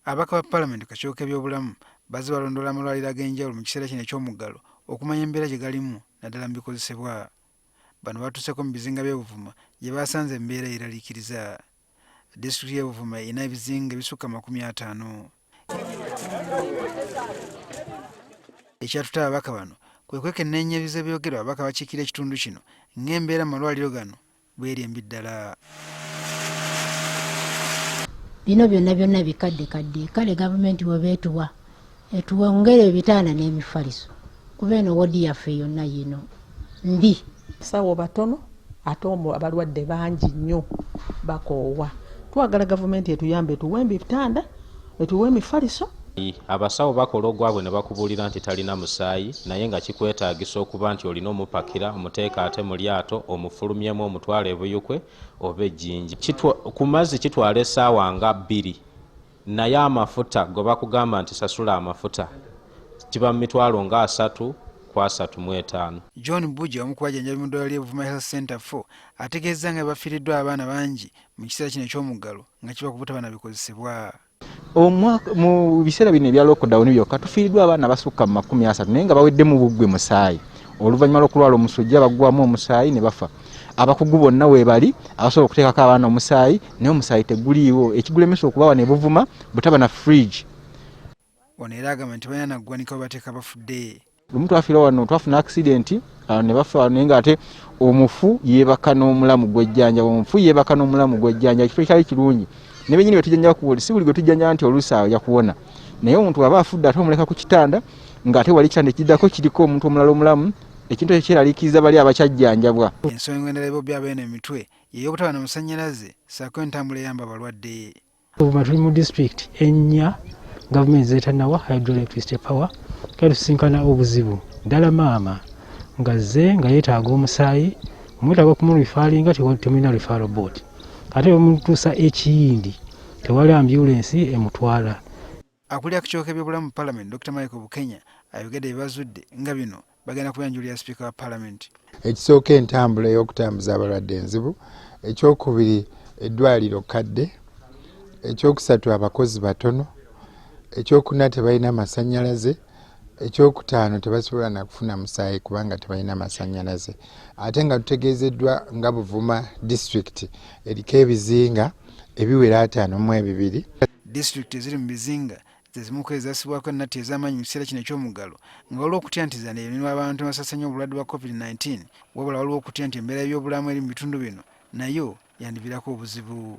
Abaka ba Paalamenti ku kakiiko k'ebyobulamu bazze balondoola amalwaliro ag'enjawulo mu kiseera kino eky'omuggalo okumanya embeera gye galimu naddala mu bikozesebwa. Bano batuuseko mu bizinga by'e Buvuma gye basanze embeera eraliikiriza. Disitulikiti y'e Buvuma erina ebizinga ebisukka 50. Ekyatuta ababaka bano kwe kwekenneenya ebize byogerwa ababaka bakiikira ekitundu kino ng'embeera mu malwaliro gano bw'eryembi ddala. Bino byonna bikaddekadde, kale gavumenti webeetuwa etuwongere ebitanda n'emifaliso kuba eno wodi yaffe yonna yino mbi. Sawo batono ate abalwadde bangi nnyo bakoowa. Twagala gavumenti etuyambe etuwe ebitanda etuwe emifaliso. Abasawo bakola ogwabwe ne bakubuulira nti talina musaayi naye nga kikwetaagisa okuba nti olina omupakira omuteeka ate mu lyato omufulumyemu omutwala ebuyukwe oba ejjinja. Ku mazzi kitwala essaawa nga 2 naye amafuta go bakugamba nti sasula amafuta kiba mu mitwalo nga 3 ku 35. John Bujja omu ku bajjanjabi mu ddwaliro ly'e Buvuma Health Center 4 ategeeza nga bafiiriddwa abaana bangi mu kiseera kino eky'omuggalo nga kiba ku butaba na bikozesebwa. Mu biseera bino ebya lockdown byokka tufiiriddwa abaana basukka mu 30 naye nga baweddemu buggwe musaayi. Oluvannyuma lw'okulwala omusujja baggwamu omusaayi ne bafa. Abakugu bonna weebali abasobola okuteekako abaana omusaayi naye omusaayi teguliiwo. Ekigulemesa okubawa ne Buvuma butaba na fridge. Ono era agamba nti balina naggwanika we bateeka bafudde. Lumu twafiira wano twafuna accident ne bafa naye ng'ate omufu yeebaka n'omulamu gw'ejjanja. Omufu yeebaka n'omulamu gw'ejjanja. Ekifo kyali kirungi. Ne bennyini betujjanjaba kuwona si buli gwe tujjanjaba nti oluusi awo yakuwona. Naye omuntu aba afudde ate omuleka ku kitanda ng'ate wali kitanda ekiddako kiriko omuntu omulala omulamu. Ekintu ekyo kyeraliikiriza bali abakyajjanjabwa. Ensonga endala ebyo by'abeena emitwe y'ey'obutaba na masannyalaze ssaako entambula eyamba abalwadde. Buvuma tuli mu disitulikiti ennya gavumenti zeetannawa hydroelectricity power kale tusinkana obuzibu ddala maama ngazze nga yeetaaga omusaayi omwetaaga okumulifaalinga temulina referral board ate bamutuusa ekiyindi tewali ambulensi emutwala. Akulira ku kikiiko k'ebyobulamu mu Paalamenti Dr. Michael Bukenya ayogedde ebibazudde nga bino bagenda kubyanjulira sipiika wa Paalamenti. Ekisooka entambula ey'okutambuza abalwadde enzibu, ekyokubiri eddwaliro kadde, ekyokusatu abakozi batono, ekyokuna tebalina masannyalaze, ekyokutaano tebasobola na kufuna musaayi kubanga tebalina masannyalaze. Ate nga tutegeezeddwa nga Buvuma disitulikiti eriko ebizinga ebiwera 52. Disitulikiti eziri mu bizinga zezimu ku ezaasibwako ennatti ez'amaanyi mu kiseera kino eky'omuggalo nga waliwo okutya nti zaneemirwa abantu basasanya obulwadde bwa COVID-19 wabula waliwo okutya nti embeera y'ebyobulamu eri mu bitundu bino nayo yandiviirako obuzibu.